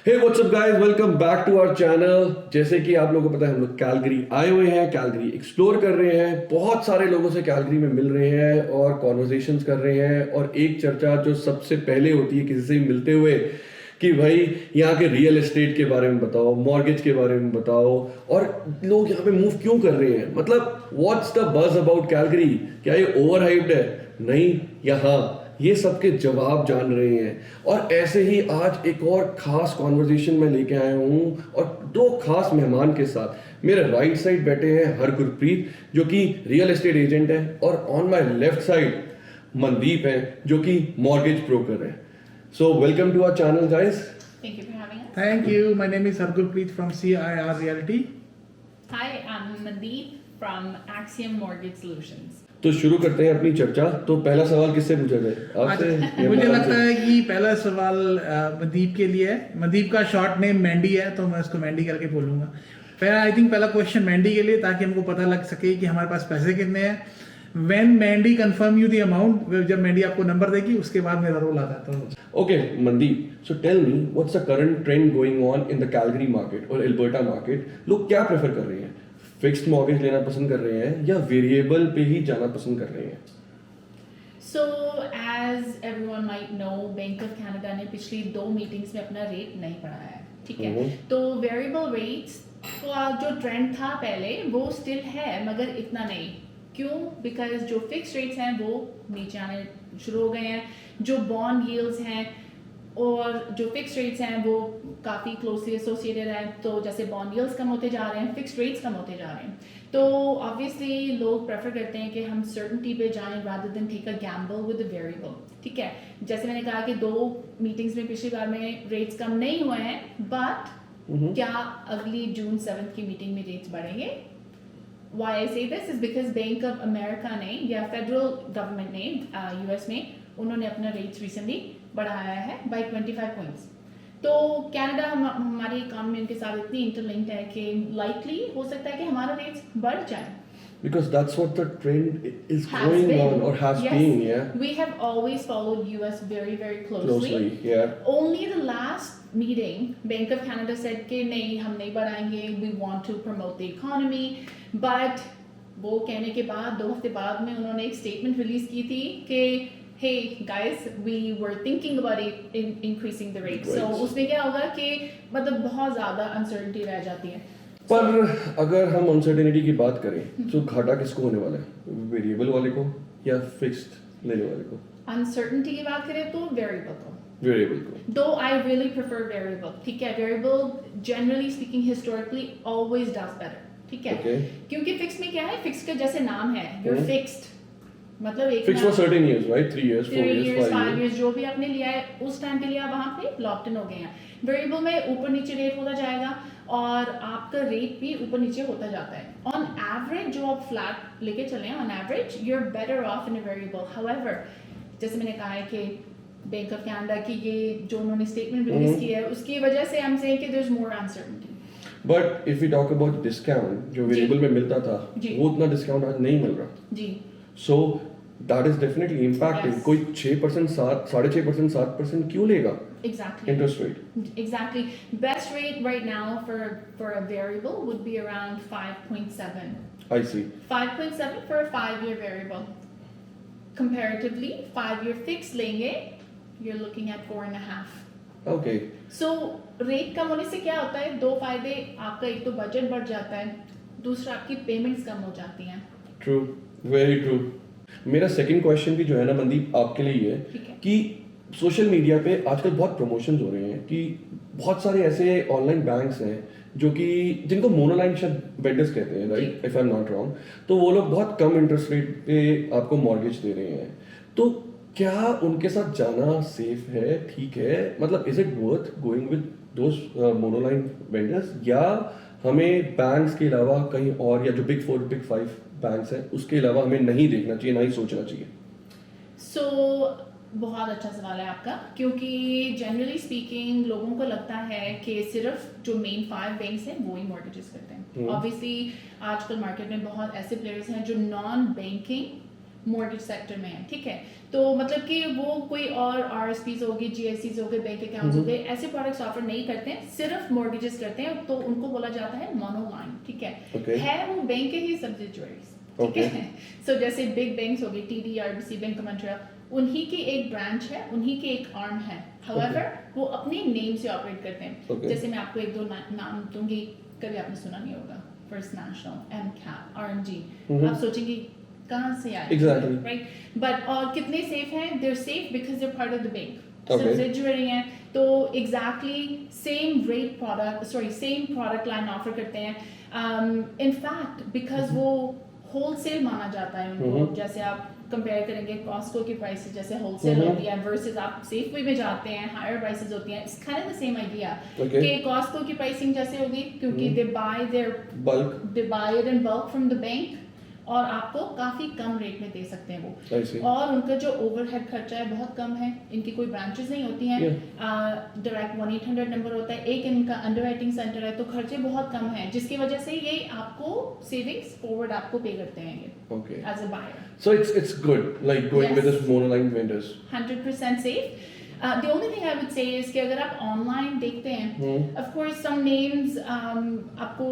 Hey what's up guys, welcome back to our channel. जैसे कि आप लोगों को पता है, हम लोग कैलगरी आए हुए हैं, कैलगरी एक्सप्लोर कर रहे हैं, बहुत सारे लोगों से कैलगरी में मिल रहे हैं और कॉन्वर्सेशंस कर रहे हैं। और एक चर्चा जो सबसे पहले होती है किसी से मिलते हुए कि भाई यहाँ के रियल एस्टेट के बारे में बताओ, मॉर्गेज के बारे में बताओ, और लोग यहाँ पे मूव क्यों कर रहे हैं। मतलब व्हाट्स द बज अबाउट कैलगरी, क्या ये ओवर हाइप्ड है? नहीं, यहाँ ये सबके जवाब जान रहे हैं। और ऐसे ही आज एक और खास कॉन्वर्जेशन में लेके आया हूँ और दो खास मेहमान के साथ। मेरे राइट साइड बैठे हैं हरगुरप्रीत, जो कि रियल एस्टेट एजेंट है, और on my left side Mandeep है, जो कि मॉर्गेज ब्रोकर है। So welcome to our channel guys. Thank you for having us. Thank you. My name is Hargurpreet from CIR Realty. Hi, I'm Mandeep from Axiom Mortgage Solutions. तो शुरू करते हैं अपनी चर्चा। तो पहला सवाल किससे पूछा जाए, आपसे या मुझे मैडम लगता से? है कि पहला सवाल मनदीप के लिए है। मनदीप का शॉर्ट नेम मैंडी है, तो मैं उसको मैंडी करके बोलूंगा। पहला क्वेश्चन मैंडी के लिए, ताकि हमको पता लग सके कि हमारे पास पैसे कितने हैं। When Mandy confirm you the amount, जब मैंडी आपको नंबर देगी उसके बाद मेरा रोल आता है। तो Okay, Mandeep. So tell me, what's the current trend going on in the Calgary market or Alberta market? लोग क्या प्रेफर कर रहे हैं? फिक्स्ड मॉर्गेज लेना पसंद कर रहे हैं या वेरिएबल पे ही जाना पसंद कर रहे हैं? So, as everyone might know, Bank of Canada ने पिछली 2 मीटिंग्स में अपना रेट नहीं बढ़ाया है, ठीक है? तो वेरिएबल रेट्स का जो ट्रेंड था पहले वो स्टिल है, मगर इतना नहीं। क्यों? बिकॉज जो फिक्स रेट्स हैं वो नीचे आने शुरू हो गए हैं। जो बॉन्ड यील्ड्स हैं और जो फिक्स रेट्स हैं वो काफ़ी क्लोजली एसोसिएटेड है। तो जैसे बॉन्ड यील्ड्स कम होते जा रहे हैं, फिक्स रेट्स कम होते जा रहे हैं, तो ऑब्वियसली लोग प्रेफर करते हैं कि हम सर्टेनिटी पे जाएं rather than take a gamble with a variable, ठीक है? जैसे मैंने कहा कि 2 मीटिंग्स में पिछली बार में रेट्स कम नहीं हुए हैं, बट क्या अगली जून 7 की मीटिंग में रेट्स बढ़ेंगे? Why I say this is because Bank of America ने या फेडरल गवर्नमेंट ने यूएस में उन्होंने अपना रेट्स रिसेंटली बढ़ाया है बाय 25 पॉइंट्स। तो कनाडा हमारी इकोनॉमी उनके साथ इतनी इंटरलिंक्ड है कि लाइकली हो सकता है कि हमारा रेट्स बढ़ जाए। Because that's what the trend is Has going been. on or has Yes. been, yeah. We have always followed US very very Closely, yeah. Only the last meeting, Bank of Canada said कि नहीं, हम नहीं बढ़ाएंगे, we want to promote the economy, but वो कहने के बाद 2 हफ्ते बाद में उन्होंने एक स्टेटमेंट रिलीज की थी कि hey guys, we were thinking about increasing the rates. So उसमें क्या होगा कि मतलब बहुत ज़्यादा अनसर्टेनिटी रह जाती है। पर अगर हम अनसर्टेनिटी की बात करें तो घाटा किसको होने वाला है, वेरिएबल वाले को या फिक्स्ड लेने वाले को? अनसर्टेनिटी की बात करें तो वेरिएबल को, वेरिएबल को। Though I really prefer variable, ठीक है? Variable generally speaking historically always does better, ठीक है? Okay. क्योंकि fixed में क्या है? Fixed का जैसे नाम है, you're fixed, मतलब एक Fixed for certain years, right? 3 years, 4 3 years, years, 5 5 years. years जो भी आपने लिया है उस टाइम के लिए आप वहाँ पे लॉक्ड इन हो गए हैं। वेरिएबल में ऊपर नीचे रेट होता जाएगा और आपका रेट भी ऊपर नीचे होता जाता है। ऑन एवरेज जो आप फ्लैट लेके चले हैं, on average you are better off in a variable. However, जैसे मैंने कहा है कि बैंक ऑफ कनाडा की ये जो उन्होंने स्टेटमेंट रिलीज की है उसकी वजह से हम सेइंग कि there is more uncertainty. But if we talk about discount जो वेरिएबल में मिलता था, जी। वो उतना डिस्काउंट आज नहीं मिल रहा। जी, so that is definitely impacting. Yes. कोई 6%, 6.5%, 7% क्यों लेगा exactly. Interest rate? Exactly. Best rate right now for a variable would be around 5.7. I see. 5.7 for a 5-year variable. Comparatively, 5-year fixed लेंगे, you're looking at 4.5. Okay. So rate कम होने से क्या होता है? 2 फायदे, आपका एक तो बजट बढ़ जाता है, दूसरा आपकी पेमेंट्स कम हो जाती हैं। True, very true. मेरा सेकंड क्वेश्चन भी जो है ना मनदीप, आपके लिए ही ठीक है है। कि सोशल मीडिया पे आजकल बहुत प्रमोशंस हो रहे हैं कि बहुत सारे ऐसे ऑनलाइन बैंक्स हैं जो कि जिनको मोनोलाइन शायद वेंडर्स कहते हैं, right? If I am not wrong, तो वो लोग बहुत कम इंटरेस्ट रेट पे आपको मॉर्गेज दे रहे हैं। तो क्या उनके साथ जाना सेफ है, ठीक है? मतलब is it worth going with those monoline vendors, या हमें बैंक्स के अलावा कहीं और, या जो बिग 4 बिग 5 बैंक्स हैं उसके अलावा हमें नहीं देखना चाहिए, ना ही सोचना चाहिए? सो बहुत अच्छा सवाल है आपका, क्योंकि जनरली स्पीकिंग लोगों को लगता है कि सिर्फ जो मेन 5 बैंक्स हैं वो ही मॉर्गेजेस करते हैं। ऑब्वियसली आजकल मार्केट में बहुत ऐसे प्लेयर्स हैं जो नॉन बैंकिंग मॉर्गेज सेक्टर में है, ठीक है। तो मतलब कि वो कोई और आरएसपीज हो गए, जीएससीज हो गए, बैंक अकाउंट्स हो गए, ऐसे प्रोडक्ट्स ऑफर नहीं करते हैं, सिर्फ मॉर्गेजेस करते हैं, तो उनको बोला जाता है मोनोलाइन, ठीक है। है वो बैंक के ही सब्सिडियरीज, ठीक है। सो जैसे बिग बैंक्स हो गए, TD, RBC, bank of Montreal, उन्हीं की एक ब्रांच है, उन्हीं की एक आर्म है, हाउएवर वो अपने नेम से ऑपरेट करते हैं। जैसे मैं आपको एक दो नाम दूंगी, कभी आपने सुना नहीं होगा, फर्स्ट नेशनल, एमकैप, आरएमजी, आप सोचेंगे कहाँ से आए, Exactly. राइट? बट और कितने सेफ हैं? They're safe because they're part of the bank, Okay. Subsidiary हैं, तो exactly same product line offer करते हैं। इनफैक्ट बिकॉज वो होलसेल माना जाता है उनको, जैसे आप कंपेयर करेंगे कॉस्को की प्राइसेस जैसे होलसेल होती है वर्सेस आप सेफवे में जाते हैं, हायर प्राइसेस होती हैं। It's kind of the same idea कि कॉस्को की प्राइसिंग जैसे होगी क्योंकि they buy it in bulk from the bank, और आपको काफी कम रेट में दे सकते हैं वो, और उनका जो ओवरहेड खर्चा है बहुत कम है, इनकी कोई ब्रांचेस नहीं होती हैं, डायरेक्ट 1-800 नंबर होता है, एक इनका अंडरराइटिंग सेंटर है, तो खर्चे बहुत कम हैं, जिसकी वजह से ये आपको सेविंग्स फॉरवर्ड आपको पे करते हैं ये as a buyer. So it's good like going with this monoline vendors. 100% safe. The only thing I would say is कि अगर आप ऑनलाइन देखते हैं, of course some names आपको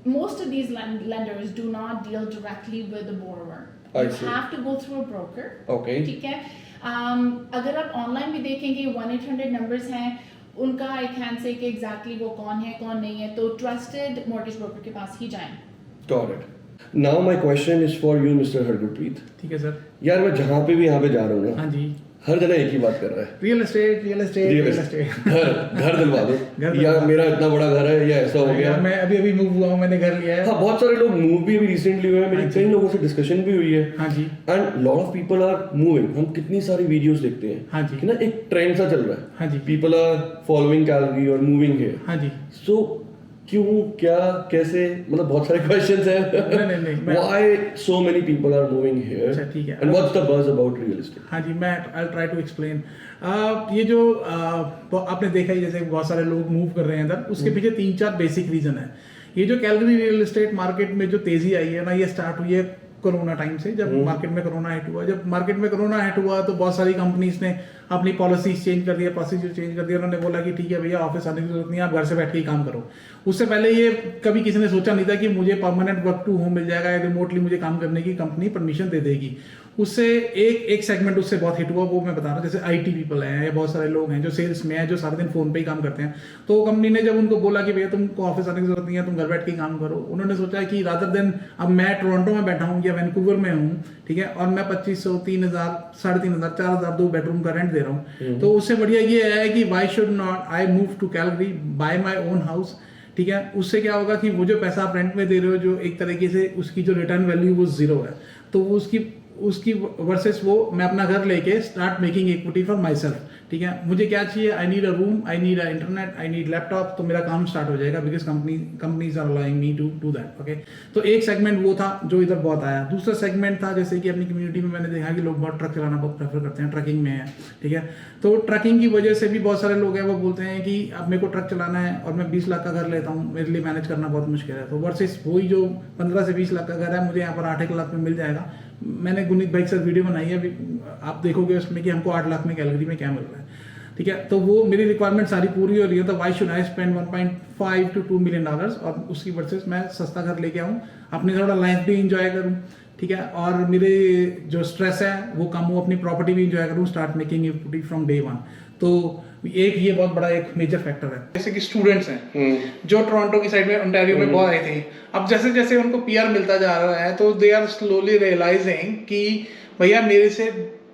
most of these lenders do not deal directly with the borrower. You have to go through a broker. Okay. ठीक है। अगर आप ऑनलाइन भी देखेंगे 1-800 नंबर्स हैं उनका, आई कैन से कि एग्जैक्टली वो कौन है कौन नहीं है, तो ट्रस्टेड मॉर्गेज ब्रोकर के पास ही जाएं। Got it. Now my question is for you, Mr. Hargurpreet. ठीक है सर। यार मैं जहाँ पे भी यहाँ पे जा रहा हूँ ना, हाँ जी, हर जगह एक ही बात कर रहा है, रियल एस्टेट घर दिलवा दो, या मेरा इतना बड़ा घर है, या ऐसा हो गया। मैं अभी मूव हुआ हूँ, मैंने घर लिया है। हाँ, बहुत सारे लोग मूव भी अभी रिसेंटली हुए हैं, मेरी कई लोगों से डिस्कशन भी हुई है। हाँ जी। And lot of people are moving, हम कितनी सारी वीडियोस देखते हैं। हाँ जी। कि ना एक ट्रेंड सा चल रहा है। हाँ जी। पीपल आर फॉलोइंग कैलगरी और मूविंग हियर। हाँ जी। सो क्यों, क्या, कैसे, मतलब बहुत सारे क्वेश्चंस हैं। नहीं, why so many people are moving here? अच्छा, ठीक है। And what's the buzz about real estate? हाँ जी, मैं आई ट्राई टू एक्सप्लेन। ये जो आपने देखा ही, जैसे बहुत सारे लोग मूव कर रहे हैं इधर, उसके पीछे 3-4 बेसिक रीजन है। ये जो कैलगरी रियल एस्टेट मार्केट में जो तेजी आई है ना, ये स्टार्ट हुई है कोरोना टाइम से, जब मार्केट में कोरोना हिट हुआ। जब मार्केट में कोरोना हिट हुआ तो बहुत सारी कंपनीज ने अपनी पॉलिसीज चेंज कर दिया, प्रोसीजर चेंज कर दिया। उन्होंने बोला कि ठीक है भैया, ऑफिस आने की जरूरत नहीं है, आप घर से बैठ के ही काम करो। उससे पहले ये कभी किसी ने सोचा नहीं था कि मुझे परमानेंट वर्क टू होम मिल जाएगा या रिमोटली मुझे काम करने की कंपनी परमिशन दे देगी। उससे एक सेगमेंट उससे बहुत हिट हुआ, वो मैं बता रहा हूँ। जैसे आईटी पीपल हैं या बहुत सारे लोग हैं जो सेल्स में हैं, जो सारा दिन फोन पे ही काम करते हैं। तो कंपनी ने जब उनको बोला कि भैया तुमको ऑफिस आने की जरूरत नहीं है, तुम घर बैठ के काम करो, उन्होंने सोचा कि रादर देन, अब मैं टोरंटो में बैठा हूँ या वैंकूवर में हूँ, ठीक है, और मैं 2500, 3000, 3500, 4000 2 बेडरूम का रेंट दे रहा हूँ, तो उससे बढ़िया ये है कि why should not I move to Calgary, buy my own house, ठीक है। उससे क्या होगा कि वो जो पैसा आप रेंट में दे रहे हो, जो एक तरीके से उसकी जो रिटर्न वैल्यू वो जीरो है, तो वो उसकी वर्सेस वो मैं अपना घर लेके start making equity for myself, ठीक है। मुझे क्या चाहिए? I need a room, I need a internet, I need laptop, तो मेरा काम स्टार्ट हो जाएगा, because companies are allowing me to do that. Okay, तो एक सेगमेंट वो था जो इधर बहुत आया। दूसरा सेगमेंट था, जैसे कि अपनी कम्युनिटी में मैंने देखा कि लोग बहुत ट्रक चलाना बहुत प्रेफर करते हैं, ट्रकिंग में है, ठीक है। तो ट्रकिंग की वजह से भी बहुत सारे लोग हैं, वो बोलते हैं कि अब मेरे को ट्रक चलाना है और मैं 20 लाख का घर लेता हूँ, मेरे लिए मैनेज करना बहुत मुश्किल है। तो वर्सेस वही जो 15 से 20 लाख का घर है, मुझे यहाँ पर 8-1 लाख में मिल जाएगा। मैंने गुनीत भाई के साथ वीडियो बनाई है, आप देखोगे उसमें कि हमको 8 लाख में कैलगरी में क्या मिल रहा है, ठीक है। तो वो मेरी रिक्वायरमेंट सारी पूरी हो रही है, तो why should I spend $1.5 to $2 million, और उसकी वर्सेस मैं सस्ता घर लेके आऊँ, अपनी थोड़ा लाइफ भी इंजॉय करूँ, ठीक है, और मेरे जो स्ट्रेस है वो कम हो, अपनी प्रॉपर्टी भी इंजॉय करूँ, start making equity from day 1। तो एक ये बहुत बड़ा एक मेजर फैक्टर है। जैसे कि स्टूडेंट्स हैं जो टोरंटो की साइड में, ओंटारियो में बहुत आए थे, अब जैसे जैसे उनको पीआर मिलता जा रहा है, तो दे आर स्लोली रियलाइजिंग कि भैया मेरे से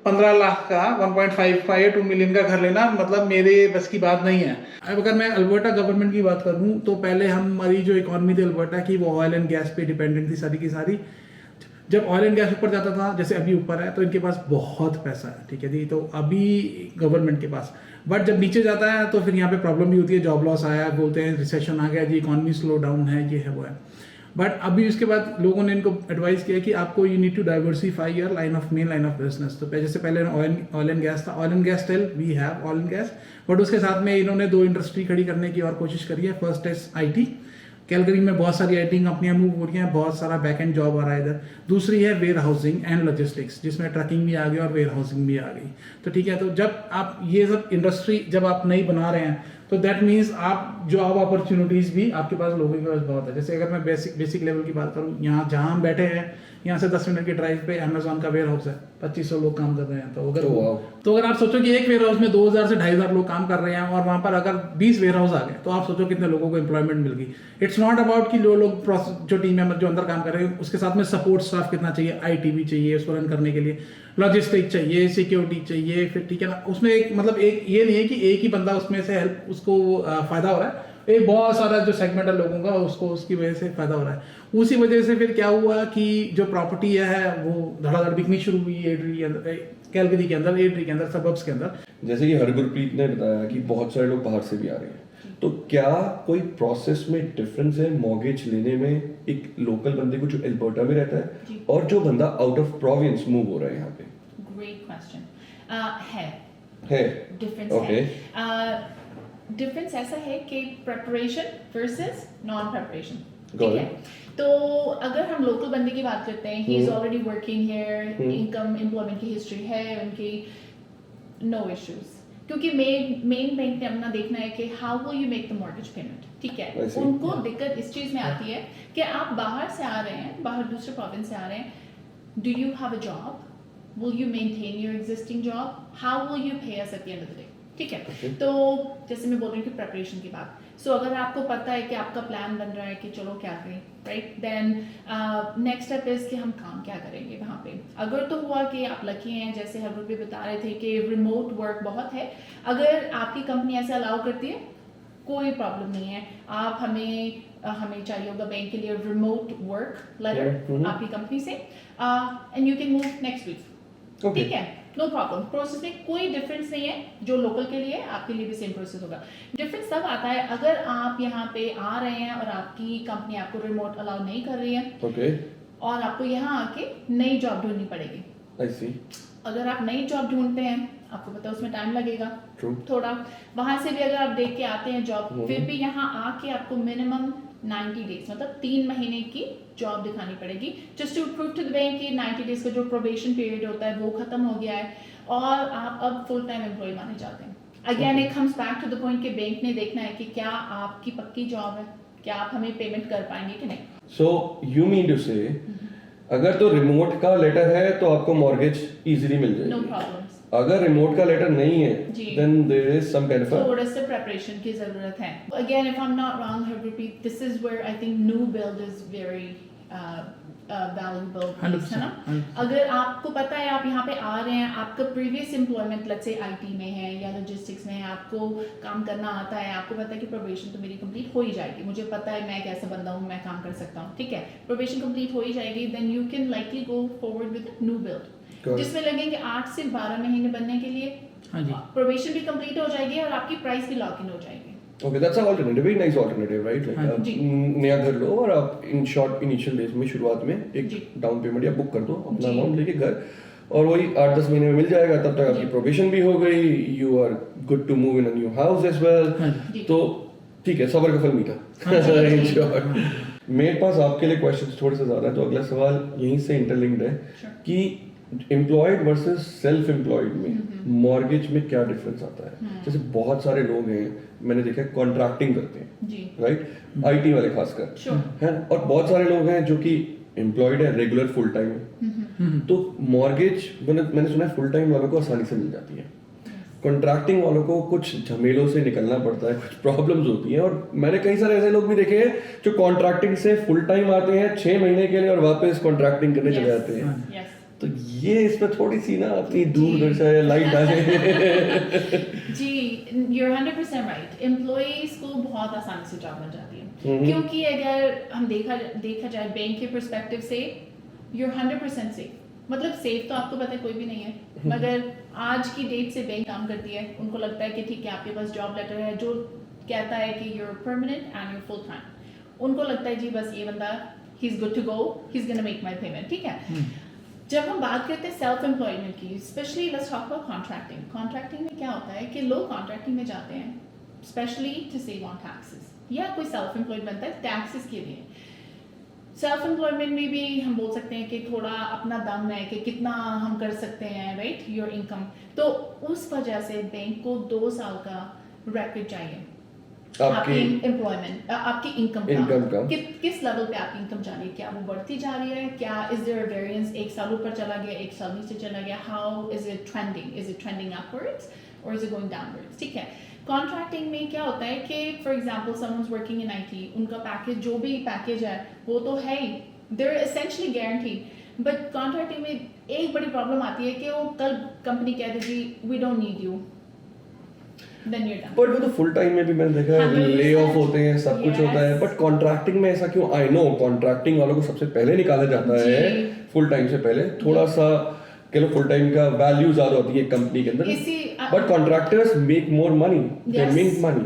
15 लाख का 1.55 या 2 मिलियन का घर लेना मतलब मेरे बस की बात नहीं है। अब अगर मैं अल्बर्टा गवर्नमेंट की बात करूं, तो पहले हमारी जो इकोनॉमी थी अल्बर्टा की, वो ऑयल एंड गैस पे डिपेंडेंट थी सारी की सारी। जब ऑयल एंड गैस ऊपर जाता था, जैसे अभी ऊपर है, तो इनके पास बहुत पैसा है, ठीक है जी, तो अभी गवर्नमेंट के पास। बट जब नीचे जाता है तो फिर यहाँ पे प्रॉब्लम भी होती है, जॉब लॉस आया, बोलते हैं रिसेशन आ गया जी, इकोनॉमी स्लो डाउन है, ये है वो है। बट अभी उसके बाद लोगों ने इनको एडवाइस किया कि आपको you need to diversify your main line of business. तो जैसे पहले ऑयल एंड गैस था, oil and gas still we have oil and gas, but उसके साथ में इन्होंने 2 इंडस्ट्री खड़ी करने की और कोशिश करी है। फर्स्ट इज आईटी, कैलगरी में बहुत सारी आईटी कंपनियां मूव हो रही हैं, बहुत सारा बैक एंड जॉब आ रहा है इधर। दूसरी है वेयर हाउसिंग एंड लॉजिस्टिक्स, जिसमें ट्रकिंग भी आ गई और वेयर हाउसिंग भी आ गई। तो ठीक है, तो जब आप ये सब इंडस्ट्री जब आप नई बना रहे हैं तो दैट मीन्स आप जॉब अपॉर्चुनिटीज़ भी आपके पास लोगों के पास बहुत है। जैसे अगर मैं बेसिक लेवल की बात करूँ, यहाँ जहाँ हम बैठे हैं यहाँ से 10 मिनट के ड्राइव पे अमेजोन का वेयर हाउस है, 2500 लोग काम कर रहे हैं। तो अगर आप सोचो कि एक वेयर हाउस में 2000 से 2500 लोग काम कर रहे हैं और वहाँ पर अगर 20 वेयर हाउस आ गए तो आप सोचो कितने लोगों को एम्प्लॉयमेंट मिल गई। इट्स नॉट अबाउट कि लोग जो टीम मेंबर जो अंदर काम कर रहे हैं उसके साथ में सपोर्ट स्टाफ कितना चाहिए, आईटी भी चाहिए उसको रन करने के लिए, लॉजिस्टिक चाहिए, सिक्योरिटी चाहिए, फिर ठीक है ना, उसमें एक मतलब एक ये नहीं है कि एक ही बंदा उसमें से हेल्प उसको फायदा हो रहा है, एक बहुत सारा जो सेगमेंट है लोगों का उसको उसकी वजह से फायदा हो रहा है। उसी वजह से फिर क्या हुआ कि जो प्रॉपर्टी है वो धड़ाधड़ बिकनी शुरू हुई एड्री के अंदर, कैलगरी के अंदर, एड्री के अंदर, सबब्स के अंदर। जैसे कि हरगुरप्रीत ने बताया कि बहुत सारे लोग बाहर से भी आ रहे हैं, तो क्या कोई प्रोसेस में डिफरेंस है मॉर्गेज लेने में एक लोकल बंदे को जो एल्बर्टा में रहता है और जो बंदा आउट ऑफ प्रोविंस मूव हो रहा है यहाँ पे? Great question. है डिफरेंस ओके। है। डिफरेंस ऐसा है कि preparation versus non preparation, Got ठीक है। तो अगर हम लोकल बंदे की बात करते हैं, he is already working here, income employment की हिस्ट्री है उनकी, नो इश्यूज, क्योंकि मेन बैंक ने अपना देखना है कि how will you make the mortgage payment, ठीक है। उनको दिक्कत इस चीज में आती है कि आप बाहर से आ रहे हैं, बाहर दूसरे प्रोविंस से आ रहे हैं, do you have a job, will you maintain your existing job, how will you pay us at the end of the day, ठीक है। तो जैसे मैं बोल रही हूँ कि प्रेपरेशन की बात, सो अगर आपको पता है कि आपका प्लान बन रहा है कि चलो क्या करें, right, then next step is कि हम काम क्या करेंगे वहाँ पे। अगर तो हुआ कि आप लकी हैं, जैसे हरगुर भी बता रहे थे कि रिमोट वर्क बहुत है, अगर आपकी कंपनी ऐसे अलाउ करती है कोई प्रॉब्लम नहीं है, आप हमें चाहिए होगा बैंक के लिए रिमोट वर्क लेटर आपकी कंपनी से, and you can move next week, ठीक है, नो प्रॉब्लम। प्रोसेस में कोई डिफरेंस नहीं है, जो लोकल के लिए आपके लिए भी सेम प्रोसेस होगा। डिफरेंस तब आता है अगर आप यहाँ पे आ रहे हैं और आपकी कंपनी आपको रिमोट अलाउ नहीं कर रही है, ओके, और आपको यहाँ आके नई जॉब ढूंढनी पड़ेगी। आई सी। अगर आप नई जॉब ढूंढते हैं, आपको पता है उसमें टाइम लगेगा True. थोड़ा, वहां से भी अगर आप देख के आते हैं जॉब, फिर भी यहाँ आके आपको मिनिमम 90 डेज मतलब 3 महीने की जॉब दिखानी पड़ेगी, just to prove to the bank कि 90 डेज का जो प्रोबेशन पीरियड होता है वो खत्म हो गया है और आप अब फुल टाइम एम्प्लॉय माने जाते हैं। Again it comes back to the point कि बैंक ने देखना है कि क्या आपकी पक्की जॉब है, क्या आप हमें पेमेंट कर पाएंगे कि नहीं। सो यू मीन टू से अगर तो रिमोट का लेटर है तो आपको मॉर्गेज इजीली मिल नो जाएगी, प्रॉब्लम्स। अगर रिमोट का लेटर नहीं है जी। Then there is some kind of थोड़ा सा प्रिपरेशन की जरूरत है। Again if I am not wrong, I repeat, this is where I think new build is very valuable piece, है ना। अगर आपको पता है आप यहाँ पे आ रहे हैं, आपका previous employment let's say IT में है या लॉजिस्टिक्स में है, आपको काम करना आता है, आपको पता है कि प्रोबेशन तो मेरी कंप्लीट हो ही जाएगी, मुझे पता है मैं कैसा बंदा हूँ, मैं काम कर सकता हूँ, ठीक है, प्रोबेशन कंप्लीट हो ही जाएगी, then you can likely go forward with new build, जिसमें लगेंगे 8 से 12 महीने बनने के लिए। हाँ जी, प्रोबेशन भी कंप्लीट हो जाएगी और आपकी प्राइस भी लॉक इन हो जाएगी। Okay, that's a alternative, very nice alternative, right. Like आप नया घर लो और आप इन शॉर्ट इनिशियल डेज में शुरुआत में एक डाउन पेमेंट या बुक कर दो अपना अमाउंट लेके घर, और वही 8-10 महीने में मिल जाएगा, तब तक आपकी प्रोबेशन भी हो गई, you are good to move in a new house as well. तो ठीक है, सबर का फल मीठा इन शॉर्ट। मेरे पास आपके लिए क्वेश्चंस थोड़े से ज्यादा है, तो अगला सवाल यहीं से इंटरलिंक्ड है कि एम्प्लॉयड वर्सेस सेल्फ एम्प्लॉयड में मॉर्गेज में क्या डिफरेंस आता है। जैसे बहुत सारे लोग हैं, मैंने देखा है कॉन्ट्रैक्टिंग करते हैं, राइट, आईटी वाले खासकर है, और बहुत सारे लोग हैं जो कि एम्प्लॉयड है, रेगुलर फुल टाइम है। तो मॉर्गेज मैंने सुना है फुल टाइम वालों को आसानी से मिल जाती है, कॉन्ट्रैक्टिंग वालों को कुछ झमेलों से निकलना पड़ता है, कुछ प्रॉब्लम्स होती हैं, और मैंने कई सारे ऐसे लोग भी देखे हैं जो कॉन्ट्रैक्टिंग से फुल टाइम आते हैं 6 महीने के लिए और वापस कॉन्ट्रैक्टिंग करने चले जाते हैं। तो ये इसमें थोड़ी सी ना अपनी दूरदर्शा या लाइट डाले। जी, you're 100% right. एम्प्लॉइज को बहुत आसानी से जॉब मिल जाती है, क्योंकि अगर हम देखा जाए बैंक के पर्सपेक्टिव से, you're 100% सेफ। मतलब सेफ तो आपको पता है कोई भी नहीं है, मगर आज की डेट से बैंक काम करती है, उनको लगता है कि ठीक है आपके पास जॉब लेटर है जो कहता है कि you're permanent and you're full time, उनको लगता है जी बस ये बंदा he's good to go, he's gonna make my payment, ठीक है। जब हम बात करते हैं सेल्फ एम्प्लॉयमेंट की, specially let's talk about contracting. Contracting में क्या होता है कि लोग कॉन्ट्रैक्टिंग में जाते हैं specially to save on taxes, या कोई सेल्फ एम्प्लॉयड बनता है टैक्सेस के लिए। सेल्फ एम्प्लॉयमेंट में भी हम बोल सकते हैं कि थोड़ा अपना दम है कि कितना हम कर सकते हैं, राइट, योर इनकम। तो उस वजह से बैंक को 2 साल का रिकॉर्ड चाहिए आपकी एम्प्लॉयमेंट, आपकी इनकम का किस लेवल पे आपकी इनकम जा रही है, क्या वो बढ़ती जा रही है, क्या इज देयर वेरिएंस, 1 साल ऊपर चला गया, 1 साल नीचे चला गया, how is it trending upwards और इज इट गोइंग डाउनवर्ड्स, ठीक है। कॉन्ट्रैक्टिंग में क्या होता है कि for example someone's working in IT, उनका पैकेज जो भी पैकेज है वो तो है ही, they are essentially guaranteed. But contracting में एक बड़ी प्रॉब्लम आती है कि वो कल कंपनी कह देगी we don't need you, then you done. But वो तो फुल टाइम में भी मैंने देखा है ले ऑफ होते हैं, सब कुछ होता है, बट कॉन्ट्रैक्टिंग में ऐसा क्यों? आई नो कॉन्ट्रैक्टिंग वालों को सबसे पहले निकाला जाता है फुल टाइम से पहले, थोड़ा सा कह लो फुल टाइम का वैल्यू ज्यादा होती है कंपनी के अंदर, but contractors make more money, they make money,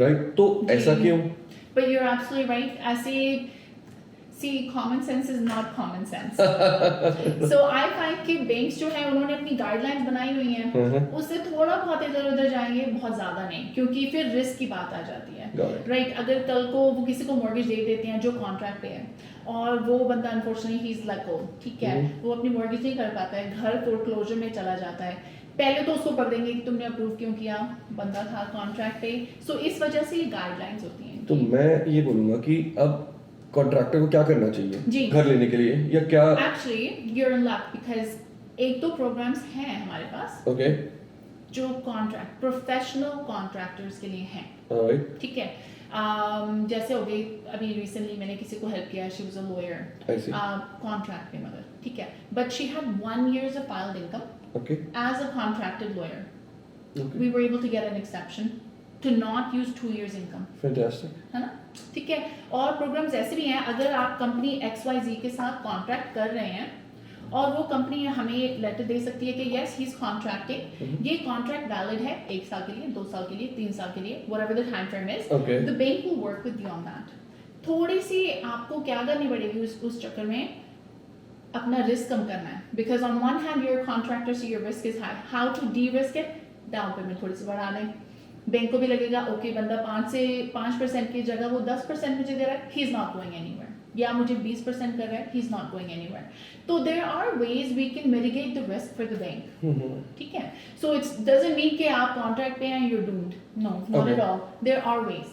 right? तो ऐसा क्यों? But you're absolutely right. See, common sense is not common sense. So I find कि banks जो है उन्होंने अपनी गाइडलाइंस बनाई हुई हैं, उससे थोड़ा बहुत इधर उधर जाएंगे, बहुत ज्यादा नहीं, क्योंकि फिर रिस्क की बात आ जाती है, राइट? अगर कल को वो किसी को मॉर्गेज दे देते हैं जो कॉन्ट्रैक्ट पे है और वो बंदा unfortunately he is let go, ठीक है, वो अपनी मॉर्गेज नहीं कर पाता है, घर फोरक्लोजर में चला जाता है, पहले तो उसको पढ़ देंगे कि तुमने अप्रूव क्यों किया, बंदा था कॉन्ट्रैक्ट पे। सो इस वजह से ये गाइडलाइंस होती हैं। तो मैं ये बोलूंगा कि अब कॉन्ट्रैक्टर को क्या करना चाहिए घर लेने के लिए, या क्या? Actually you are in luck because एक तो प्रोग्राम्स हैं हमारे पास, ओके, जो कॉन्ट्रैक्ट प्रोफेशनल कॉन्ट्रैक्टर्स के लिए हैं, ऑलराइट, ठीक है। जैसे हो गई अभी रिसेंटली मैंने किसी को हेल्प किया, she was a lawyer contract पे, मगर ठीक है, but she had 1 year of filed income, okay, as a contracted lawyer, okay, we were able to get an exception to not use 2 years income, fantastic, है ना, ठीक है। और programmes ऐसे भी हैं, अगर आप कंपनी XYZ के साथ कॉन्ट्रैक्ट कर रहे हैं और वो कंपनी हमें लेटर दे सकती है कि यस ही इज कॉन्ट्रैक्टिंग, ये कॉन्ट्रैक्ट वैलिड है 1 साल के लिए, 2 साल के लिए, 3 साल के लिए, whatever the time frame is, the bank will work with you on that. थोड़ी सी आपको क्या करनी पड़ेगी उस चक्कर में, अपना रिस्क कम करना है, because on one hand your contractor so your risk is high, how to de risk it, down payment थोड़ी सी बढ़ा लें, बैंक को भी लगेगा ओके बंदा 5% की जगह वो 10% मुझे दे रहा है, he is not going anywhere, या मुझे 20% कर रहा है, he is not going anywhere. तो there are ways we can mitigate the risk for the bank, ठीक है। सो इट्स डजंट मीन कि आप कॉन्ट्रैक्ट पे हैं you're doomed, no, not at all, there are ways,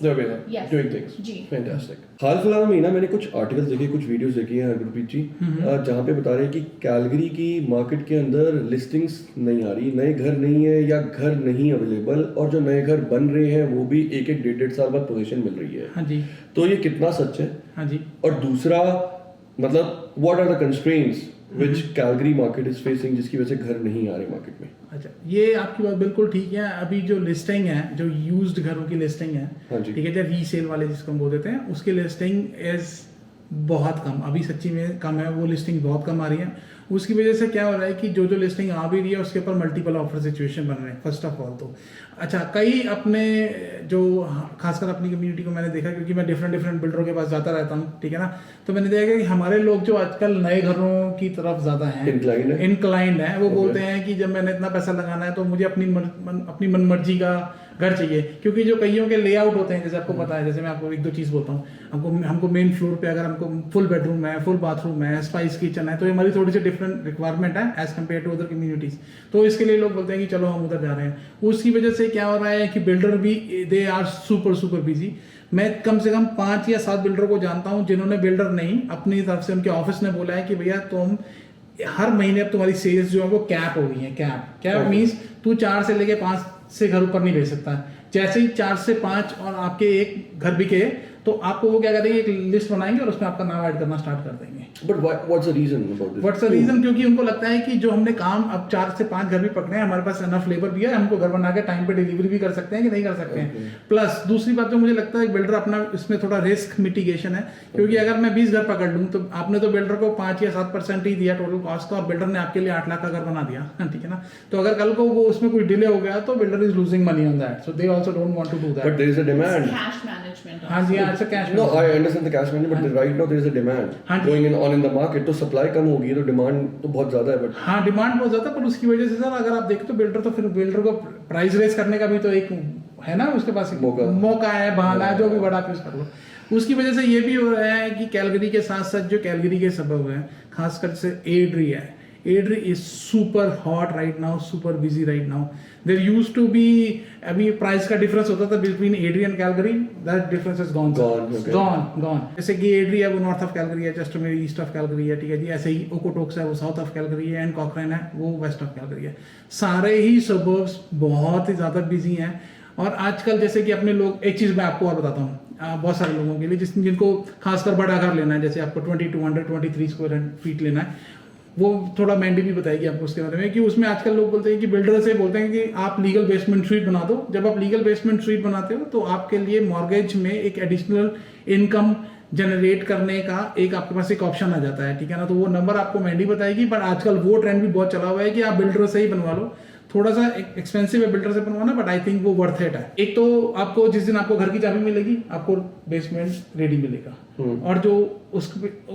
yes, doing things, ji, fantastic। हाल फिलहाल में ना मैंने कुछ आर्टिकल्स देखे, कुछ वीडियोस देखी हैं गुरप्रीत जी, जहाँ पे बता रहे हैं कि कैलगरी की मार्केट के अंदर लिस्टिंग्स नहीं आ रही, नए घर नहीं है या घर नहीं अवेलेबल, और जो नए घर बन रहे हैं वो भी 1-1, 1.5 साल बाद पोजीशन मिल रही है। हाँ जी, तो ये कितना सच है? हाँ जी। और दूसरा मतलब what are the constraints which Calgary market is facing, जिसकी वजह से घर नहीं आ रहे मार्केट में? अच्छा, ये आपकी बात बिल्कुल ठीक है। अभी जो लिस्टिंग है, जो यूज्ड घरों की लिस्टिंग है, ठीक है, या रीसेल वाले जिसको हम बोल देते हैं, उसकी लिस्टिंग इज बहुत कम, अभी सच्ची में कम है, वो लिस्टिंग बहुत कम आ रही है। उसकी वजह से क्या हो रहा है कि जो लिस्टिंग आ भी रही है उसके ऊपर मल्टीपल ऑफर सिचुएशन बन रहे हैं फर्स्ट ऑफ ऑल। तो अच्छा, कई अपने जो खासकर अपनी कम्युनिटी को मैंने देखा, क्योंकि मैं डिफरेंट बिल्डरों के पास जाता रहता हूँ, ठीक है ना, तो मैंने देखा कि हमारे लोग जो आजकल नए घरों की तरफ ज्यादा हैं, इंक्लाइंड है, वो बोलते हैं कि जब मैंने इतना पैसा लगाना है तो मुझे अपनी मनमर्जी का घर चाहिए, क्योंकि जो कईयों के लेआउट होते हैं, जैसे आपको पता है, जैसे मैं आपको 1-2 चीज़ बोलता हूँ, हमको मेन फ्लोर पे अगर हमको फुल बेडरूम है, फुल बाथरूम है, स्पाइस किचन है, तो ये हमारी थोड़ी सी डिफरेंट रिक्वायरमेंट है as compared to other communities. तो इसके लिए लोग बोलते हैं कि चलो हम उधर जा रहे हैं। उसकी वजह से क्या हो रहा है कि बिल्डर भी दे आर सुपर बिजी। मैं कम से कम 5 या 7 बिल्डर को जानता हूँ जिन्होंने, बिल्डर नहीं, अपनी तरफ से उनके ऑफिस ने बोला है कि भैया तुम हर महीने अब तुम्हारी सेल्स जो है वो कैप हो गई है। कैप मीन्स तू 4 से लेके 5 से घर ऊपर नहीं भेज सकता। जैसे ही 4 से 5 और आपके एक घर बिके तो आपको वो क्या करेंगे, एक लिस्ट बनाएंगे और उसमें आपका नाम ऐड करना स्टार्ट कर देंगे। But what's the reason about this? What's the reason? क्योंकि उनको लगता है कि जो हमने काम अब 4 से 5 घर भी पकड़े हैं, हमारे पास एनफ लेबर भी है, हमको घर बना के टाइम पे डिलीवरी भी कर सकते हैं कि नहीं कर सकते हैं। प्लस दूसरी बात जो मुझे लगता है, बिल्डर अपना इसमें थोड़ा रिस्क मिटिगेशन है, क्योंकि अगर मैं 20 घर पकड़ लूँ तो आपने तो बिल्डर को 5 या 7% ही दिया टोटल कॉस्ट का, और बिल्डर ने आपके लिए 8 लाख का घर बना दिया, ठीक है ना। तो अगर कल को वो उसमें कोई डिले हो गया तो builder is losing money on that, so they also don't want to do that. But there is a demand. Cash management. हाँ जी, अच्छा cash. No, I understand the cash management, but right now there is a demand going on in the market. तो supply कम होगी तो demand तो बहुत ज्यादा है। But हाँ, डिमांड बहुत ज्यादा, पर उसकी वजह से सर अगर आप देखें तो बिल्डर को प्राइस रेस करने का भी तो एक है ना उसके पास एक मौका है, बहाना है, जो भी वर्ड आप यूज कर लो। उसकी वजह से ये भी हो रहा है कि कैलगरी के साथ साथ जो कैलगरी के सबब हैं, खासकर से एड्री है, Airdrie is super hot right now, super busy right now. There used to be, अभी प्राइस का डिफरेंस होता था between Airdrie and Calgary, that difference is gone gone. जैसे कि एड्री है वो नॉर्थ ऑफ कैलगरी है, जस्ट मेरी ईस्ट ऑफ कैलगरी है, ठीक है जी। ऐसे ही ओकोटोक्स है वो साउथ ऑफ कैलगरी है, एंड कॉकरेन है वो वेस्ट ऑफ कैलगरी है। सारे ही सबर्ब्स बहुत ही ज्यादा बिजी हैं। और आजकल जैसे कि अपने लोग, एक चीज मैं आपको और बताता हूँ, बहुत सारे लोगों के लिए जिनको खासकर बड़ा घर लेना है, जैसे आपको 2223 स्क्वायर फीट लेना है, वो थोड़ा मैंडी भी बताएगी आपको उसके बारे में, कि उसमें आजकल लोग बोलते हैं कि बिल्डर से बोलते हैं कि आप लीगल बेसमेंट स्वीट बना दो। जब आप लीगल बेसमेंट स्वीट बनाते हो तो आपके लिए मॉर्गेज में एक एडिशनल इनकम जनरेट करने का एक आपके पास एक ऑप्शन आ जाता है, ठीक है ना। तो वो नंबर आपको मैंडी बताएगी, पर आजकल वो ट्रेंड भी बहुत चला हुआ है कि आप बिल्डर से ही बनवा लो। थोड़ा सा एक्सपेंसिव है बिल्डर से बनवाना, बट आई थिंक वो वर्थ इट है। एक तो आपको जिस दिन आपको घर की चाबी मिलेगी, आपको बेसमेंट रेडी मिलेगा, और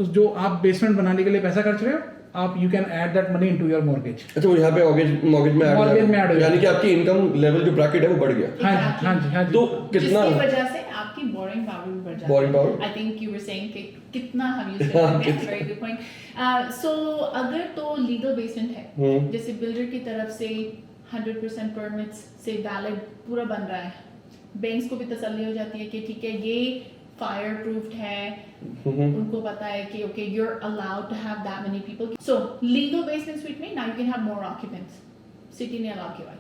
जो आप बेसमेंट बनाने के लिए पैसा खर्च रहे हो, आप you can add that money into your mortgage. अच्छा, वो यहाँ पे मॉर्गेज में ऐड हो जाएगा, यानी कि आपकी इनकम लेवल जो ब्रैकेट है वो बढ़ गया। हाँ जी। तो कितना, जिसकी वजह से आपकी बोरिंग पावर भी बढ़ जाती है। Boring power, I think you were saying कि कितना हम यूज करते हैं, वेरी गुड पॉइंट। सो अगर तो लीगल बेसमेंट है, जैसे बिल्डर की तरफ से 100% परमिट्स से वैलिड पूरा बन रहा है, बैंक्स को भी तसल्ली हो जाती है कि ठीक है ये फायर प्रूफ्ड है, उनको पता है कि okay you are allowed to have that many people. So legal basement suite में now you can have more occupants, city ने अलाउ किया है।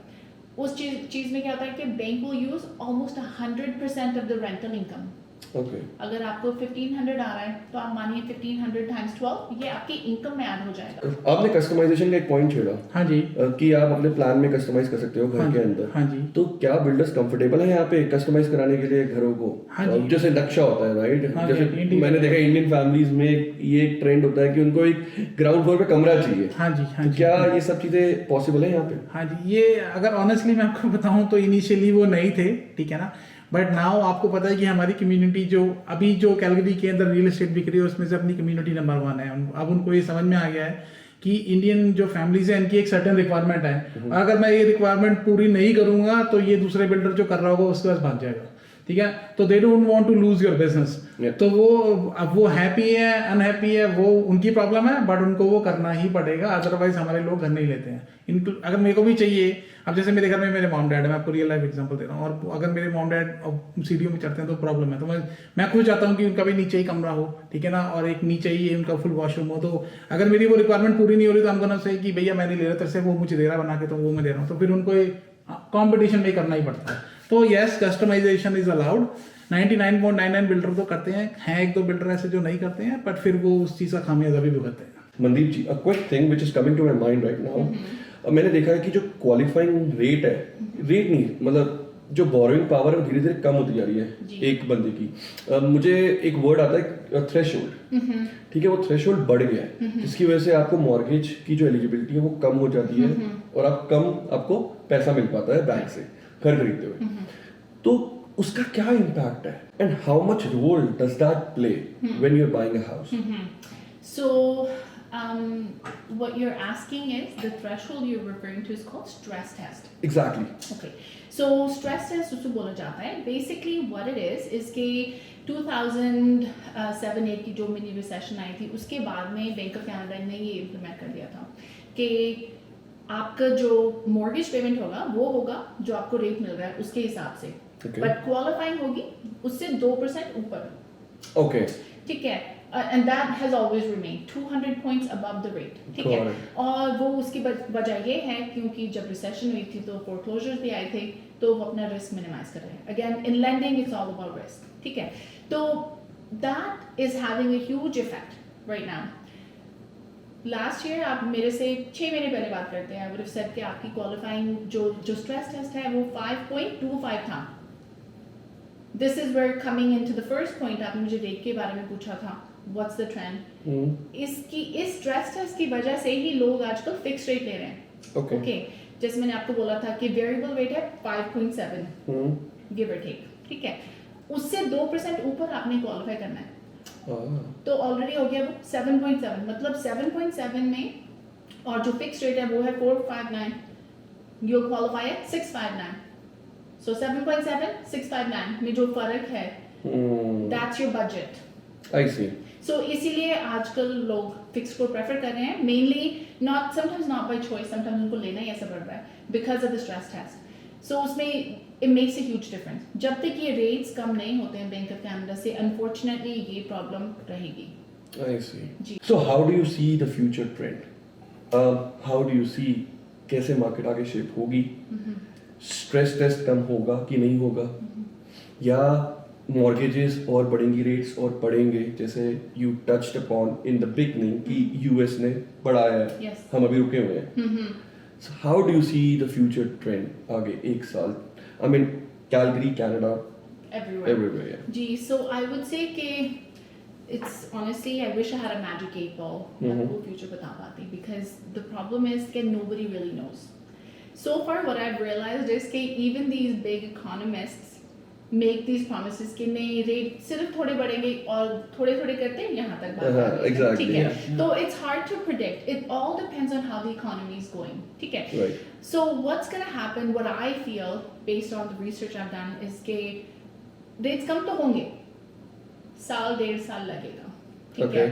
उस चीज में क्या होता है कि bank will use almost 100% of the rental income. Okay, अगर आपको 1500 आ रहा है तो आप मानिए 1500 टाइम्स 12 ये आपकी इनकम में ऐड हो जाएगा। आपने कस्टमाइजेशन का एक पॉइंट छेड़ा, हाँ जी, कि आप अपने प्लान में कस्टमाइज कर सकते हो घर के अंदर। हाँ जी। तो क्या बिल्डर्स कंफर्टेबल है यहाँ पे कस्टमाइज कराने के लिए घरों को? हाँ जी। जैसे नक्शा होता है, राइट? हाँ जैसे जी, मैंने देखा इंडियन फैमिलीज में ये एक ट्रेंड होता है कि उनको एक ग्राउंड फ्लोर पे कमरा चाहिए। हाँ जी, हाँ तो जी। क्या ये सब चीजें पॉसिबल है यहाँ पे? हाँ जी, ये अगर ऑनेस्टली मैं आपको बताऊं तो इनिशियली वो नहीं थे, ठीक है ना। बट नाउ आपको पता है कि हमारी कम्युनिटी जो अभी जो कैलगरी के अंदर रियल एस्टेट बिक रही है उसमें से अपनी कम्युनिटी नंबर 1 है। अब उनको ये समझ में आ गया है कि इंडियन जो फैमिलीज है इनकी एक सर्टेन रिक्वायरमेंट है, अगर मैं ये रिक्वायरमेंट पूरी नहीं करूंगा तो ये दूसरे बिल्डर जो कर रहा होगा उसके पास भाग जाएगा, ठीक है। तो they don't want to lose your business. तो वो हैप्पी है अनहैप्पी है वो उनकी प्रॉब्लम है, बट उनको वो करना ही पड़ेगा, अदरवाइज हमारे लोग घर नहीं लेते हैं। अगर मेरे को भी चाहिए, अब जैसे मेरे घर में मेरे मॉम डैड है, मैं आपको रियल लाइफ एग्जांपल दे रहा हूँ, और अगर मेरे मॉम डैड सीढ़ियों में चढ़ते हैं तो प्रॉब्लम है, तो मैं खुद चाहता हूँ कि उनका भी नीचे ही कमरा हो, ठीक है ना, और एक नीचे ही उनका फुल वॉशरूम हो। तो अगर मेरी वो रिक्वायरमेंट पूरी नहीं हो रही तो हम कहना सही कि भैया मैं नहीं ले रहा तेरे से, वो मुझे दे रहा बना के तो वो मैं दे रहा हूँ, तो फिर उनको कॉम्पिटिशन में करना ही पड़ता है। तो yes, customization is allowed. 99.99 builder तो करते हैं एक दो बिल्डर ऐसे जो नहीं करते हैं, बट फिर वो उस चीज का खामियाजा भी भुगतते हैं। Mandeep ji, a quick thing which is coming to my mind right now, मैंने देखा है कि जो क्वालिफाइंग रेट है, रेट नहीं मतलब जो बोरोइंग पावर है वो धीरे धीरे कम होती जा रही है एक बंदे की। मुझे एक वर्ड आता है थ्रेशोल्ड, ठीक है, वो थ्रेशोल्ड बढ़ गया है, जिसकी वजह से आपको मॉर्गेज की जो एलिजिबिलिटी है वो कम हो जाती है, और आपको पैसा मिल पाता है बैंक से घर खरीदते हुए। तो उसका क्या इम्पैक्ट है, and how much role does that play when you are buying a house? So what you're asking is the threshold you're referring to is called stress test. Exactly. Okay. So stress test उसको बोला जाता है. Basically what it is कि 2007-8 की जो mini recession आई थी उसके बाद में बैंक ऑफ कनाडा ने ये इम्प्लीमेंट कर दिया था कि आपका जो मॉर्गेज पेमेंट होगा वो होगा जो आपको रेट मिल रहा है उसके हिसाब से, बट क्वालिफाइंग होगी उससे 2% ऊपर. Okay. ठीक है, and that has always remained 200 points above the rate. ठीक है, और वो उसकी वजह ये है क्योंकि जब रिसेशन हुई थी तो फोरक्लोजर्स भी आए थे, तो वो अपना रिस्क मिनिमाइज कर रहे हैं. Again in lending it's all about risk. ठीक है, तो that is having a huge effect right now. Last year आप मेरे से 6 महीने पहले बात करते हैं, आई वुड हैव सेड कि आपकी क्वालिफाइंग जो स्ट्रेस टेस्ट है वो 5.25 था. This is where coming into the first point, आपने मुझे रेट के बारे में पूछा था, what's the trend? इस स्ट्रेस टेस्ट की वजह से ही लोग आजकल फिक्स रेट ले रहे हैं. Okay. जैसे मैंने आपको बोला था कि वेरिएबल रेट है 5.7 गिव और टेक. ठीक है, उससे 2% ऊपर आपने क्वालिफाई करना है. तो ऑलरेडी हो गया वो 7.7, मतलब 7.7 में, और जो फिक्स रेट है वो है 459, यू क्वालिफाई एट 659. So 7.7, 659 में जो फर्क है, that's your budget. I see. So इसीलिए आजकल लोग फिक्स को प्रेफर कर रहे हैं, mainly sometimes not by choice, sometimes उनको लेना ही ऐसा पड़ रहा है because of the stress test. So उसमें it makes a huge difference. जब तक ये rates कम नहीं होते हैं बैंक ऑफ कनाडा से, unfortunately ये problem रहेगी. I see. जी. So how do you see the future trend? How do you see कैसे मार्केट आगे शेप होगी? स्ट्रेस टेस्ट कम होगा कि नहीं होगा? या मॉर्गेजेस और बढ़ेंगी रेट्स और बढ़ेंगे, जैसे you touched upon in the beginning कि यूएस ने बढ़ाया है, Yes. हम अभी रुके हुए हैं. So how do you see the future trend आगे एक साल? I mean Calgary, Canada, everywhere. Yeah. जी, so I would say कि it's honestly I wish I had a magic 8 ball मैं आपको future बता पाती, because the problem is that nobody really knows. So far what I've realized is कि even these big economists make these promises कि नहीं rate सिर्फ थोड़े बढ़ेंगे और थोड़े थोड़े करते हैं यहाँ तक बात आ गई है, exactly. ठीक है. Yeah. तो it's hard to predict. It all depends on how the economy is going, ठीक है. Right. So what's going to happen, what I feel based on the research I've done is कि rates कम तो होंगे, साल डेढ़ साल लगेगा, ठीक है.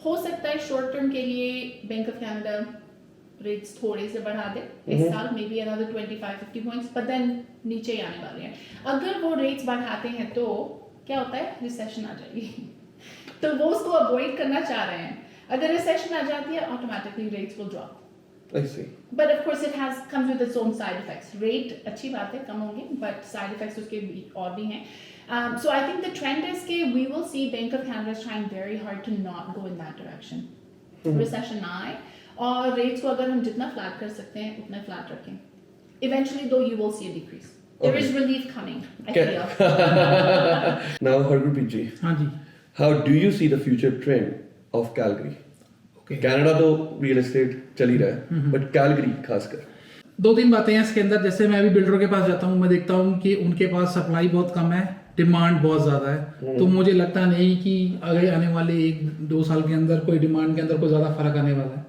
हो सकता है शॉर्ट टर्म के लिए बैंक ऑफ कनाडा रेट्स थोड़े से बढ़ा दे इस साल, maybe another 25-50 points, but then नीचे ही आने वाले हैं. अगर वो रेट्स बढ़ाते हैं तो क्या होता है, रिसेशन आ जाएगी. तो वो उसको अवॉइड करना चाह रहे हैं. अगर रिसेशन आ जाती है automatically rates will drop. I see. But of course it comes with its own side effects. Rate अच्छी बात है, कम होंगे, but side effects उसके और भी हैं. So I think the trend is कि we will see Bank of Canada is trying very hard to not go in that direction. Recession ना आए और rates को अगर हम जितना flat कर सकते हैं उतना flat रखें. Eventually though you will see a decrease. There is relief coming, I feel. Now Hargurpreet ji, हाँ जी. how do you see the future trend of Calgary? Okay. Canada तो रियल एस्टेट चल ही रहा है, बट कैलगरी खासकर. दो तीन बातें हैं इसके अंदर. जैसे मैं अभी बिल्डरों के पास जाता हूँ, मैं देखता हूँ कि उनके पास सप्लाई बहुत कम है, डिमांड बहुत ज़्यादा है. तो मुझे लगता नहीं कि आगे आने वाले 1-2 साल के अंदर कोई डिमांड के अंदर कोई ज़्यादा फर्क आने वाला है.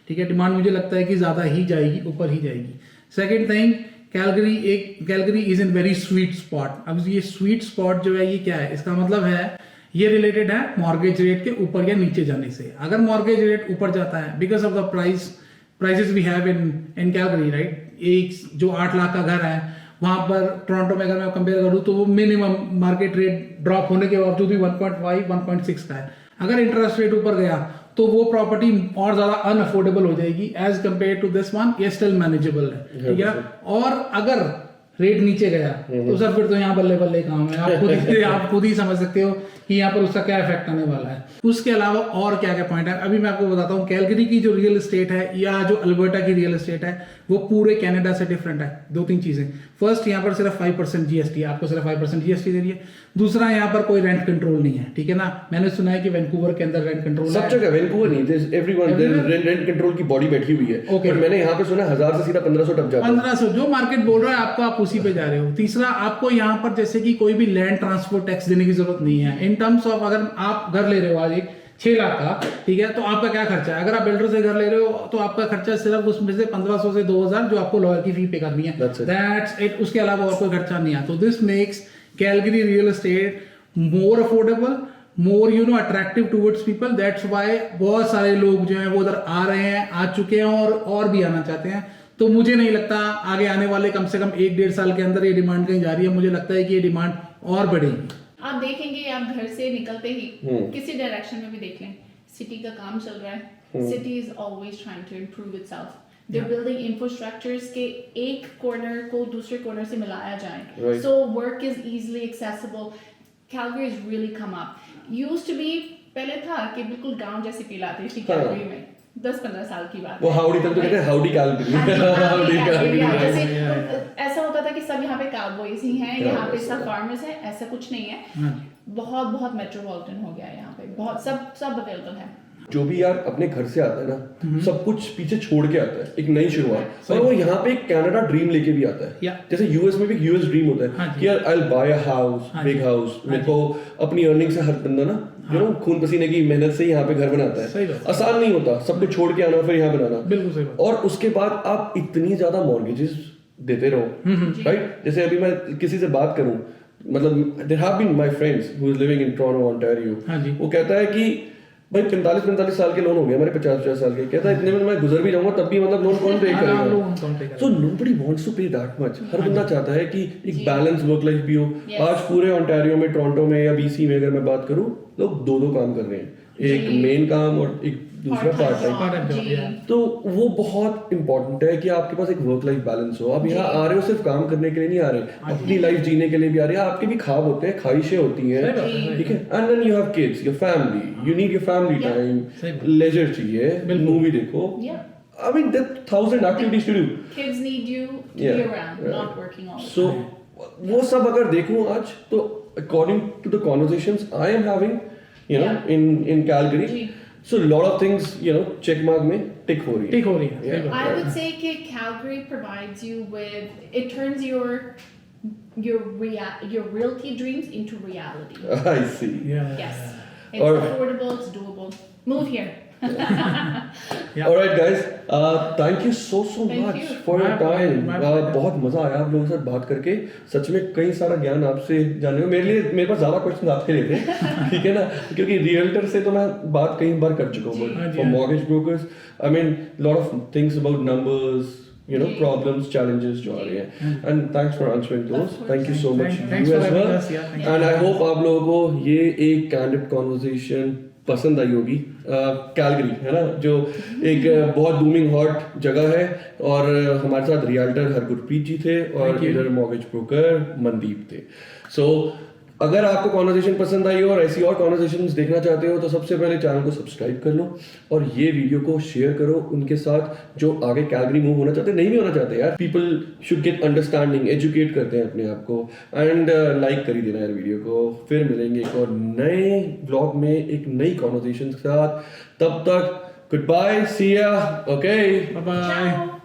ठीक है, डिमांड मुझे लगता है कि ज़्यादा ही जाएगी, ऊपर ही जाएगी. Second thing, Calgary is in very sweet spot. अब ये स्वीट स्पॉट जो है ये क्या है, इसका मतलब है ये रिलेटेड है मॉर्गेज रेट के ऊपर या नीचे जाने से. अगर मॉर्गेज रेट ऊपर जाता है because of the prices we have in Calgary, right, एक जो 8 लाख का घर है वहां पर टोरंटो में अगर मैं कंपेयर करूं तो वो मिनिमम मार्केट रेट ड्रॉप होने के बावजूद भी 1.5-1.6 का है. अगर इंटरेस्ट रेट ऊपर गया तो वो प्रॉपर्टी और ज्यादा अनअफोर्डेबल हो जाएगी as compare to this one. ये स्टिल मैनेजेबल है, ठीक है. और अगर रेट नीचे गया तो सर फिर तो यहाँ बल्ले बल्ले काम है. आप खुद ही समझ सकते हो कि यहाँ पर उसका क्या इफेक्ट आने वाला है. उसके अलावा और क्या क्या पॉइंट है अभी मैं आपको बताता हूँ. कैलगरी की जो रियल एस्टेट है या जो अल्बर्टा की रियल एस्टेट है वो पूरे कनाडा से डिफरेंट है. 2-3 चीजें. फर्स्ट, यहाँ पर सिर्फ 5% जीएसटी, आपको सिर्फ 5% जीएसटी दे रही है. दूसरा, यहाँ पर कोई रेंट कंट्रोल नहीं है, ठीक है ना. मैंने सुना है कि वैंकूवर के अंदर रेंट कंट्रोल सब जगह. वैंकूवर नहीं, there's everyone there rent control की बॉडी बैठी हुई है. Okay. पर मैंने यहाँ पे सुना 1000 से सीधा 1500 टप जाता है. 1500 जो मार्केट बोल रहा है आपको, आप उसी पे जा रहे हो. तीसरा, आपको यहाँ पर जैसे कि कोई भी लैंड ट्रांसपोर्ट टैक्स देने की जरूरत नहीं है. इन टर्म्स ऑफ अगर आप घर ले रहे हो आज एक 6 लाख का, ठीक है, तो आपका क्या खर्चा है. अगर आप बिल्डर से घर ले रहे हो तो आपका खर्चा सिर्फ उसमें से 1500 से 2000 जो आपको लॉयर की फी पे करनी है. That's it. उसके अलावा और कोई खर्चा नहीं है. तो this makes Calgary real estate more affordable, more attractive towards people. That's why बहुत सारे लोग जो हैं वो उधर आ रहे हैं, आ चुके हैं और भी आना चाहते हैं. तो मुझे नहीं लगता आगे आने वाले कम से कम 1-1.5 साल के अंदर ये डिमांड कहीं जा रही है. मुझे लगता है कि ये डिमांड और बढ़ेगी. आप देखेंगे, आप घर से निकलते ही किसी डायरेक्शन में भी देख लें, सिटी का काम चल रहा है. City is always trying to improve itself. They are building infrastructures के एक कॉर्नर को दूसरे कॉर्नर से मिलाया जाए, so work is easily accessible. Calgary is really come up. Used to be, पहले था कि बिल्कुल गांव जैसी फील आती थी कैलगरी में. 10-15 साल की बात. वो हाउडी तक तो कहते हैं हाउडी कैलगरी. जैसे ऐसा होता था कि सब यहाँ पे काउबॉयज ही हैं, यहाँ पे सब फार्मर्स हैं. ऐसा कुछ नहीं है. बहुत बहुत मेट्रोपॉलिटन हो गया है यहाँ पे. बहुत सब अवेलेबल है. जो भी यार अपने घर से आता है ना, सब कुछ पीछे छोड़ के आता है, एक नई शुरुआत. और वो यहाँ पे एक कनाडा ड्रीम लेके भी आता है. जैसे यूएस में भी एक यूएस ड्रीम होता है कि यार I will buy a house, big house. मेरे को अपनी अर्निंग से हर बंदा ना खून पसीने की मेहनत से यहाँ पे घर बनाता है. आसान नहीं होता सब कुछ छोड़ के आना फिर यहाँ बनाना. बिल्कुल सही बात. और उसके बाद आप इतनी ज्यादा मॉर्गेजेस देते रहो, राइट? जैसे अभी मैं किसी से बात करूं, मतलब there have been my friends who is living in Toronto Ontario, हाँ जी। वो कहता है कि भाई 45 साल के लोन हो गए हमारे, 50 साल के, कहता है इतने में मैं गुजर भी जाऊंगा तब भी मतलब लोन कौन पे करेगा? सो नोबडी वांट्स टू पे दैट मच। हर बंदा चाहता है कि एक बैलेंस वर्क लाइफ भी हो। आज पूरे ओंटारियो में, टोरंटो में या बीसी में अगर मैं बात करूं, लोग दो काम कर रहे हैं, एक मेन काम और एक दूसरा पार्ट टाइम। तो वो बहुत इंपॉर्टेंट है कि आपके पास एक वर्क लाइफ बैलेंस हो। आप यहाँ आ रहे हो सिर्फ काम करने के लिए नहीं आ रहे, अपनी लाइफ जीने के लिए भी आ रहे हैं। आपके भी ख्वाब होते हैं, ख्वाहिशें होती हैं, ठीक है? And then you have kids, your family, you need your family time, leisure चाहिए, मूवी देखो। I mean, there are 1,000 activities to do. Kids need you to be around, not working all the So, time. वो सब अगर देखूं आज, तो according to the conversations I am having, you know, in Calgary, so a lot of things, you know, check mark में tick हो रही है. ठीक हो रही है। I would say that Calgary provides you with, it turns your realty dreams into reality. I see. Yes, it's affordable, it's doable. Move here. All right, guys. Thank you so Thank much you. for your time. My pleasure. बहुत मजा आया आप लोगों के साथ बात करके। सच में कई सारा ज्ञान आपसे जानने को। मेरे पास ज्यादा क्वेश्चन आपके लिए थे, ठीक है ना? क्योंकि रियल्टर से तो मैं बात कई बार कर चुका हूँ। For mortgage brokers, I mean, lot of things about numbers, you know, problems, challenges जो आ रही हैं। And thanks for answering those. Thank you so much. Thanks You for as having well. us. Yeah, thank you. And I hope आप लोगों को ये एक candid conversation पसंद आई होगी। कैलगरी है ना, जो एक बहुत बूमिंग हॉट जगह है, और हमारे साथ रियल्टर हरगुरप्रीत जी थे और इधर मॉर्गेज ब्रोकर मनदीप थे। सो अगर आपको कॉन्वर्सेशन पसंद आई हो और ऐसी और कॉन्वर्सेशंस देखना चाहते हो, तो सबसे पहले चैनल को सब्सक्राइब कर लो और ये वीडियो को शेयर करो उनके साथ जो आगे कैलगरी मूव होना चाहते हैं, नहीं भी होना चाहते यार। People should get understanding, educate करते हैं अपने आप को। एंड लाइक कर ही देना यार वीडियो को। फिर मिलेंगे एक और नए ब्लॉग में एक नई कॉन्वर्सेशन के साथ। तब तक गुड बाय, सी या, ओके, बाय बाय। Ciao.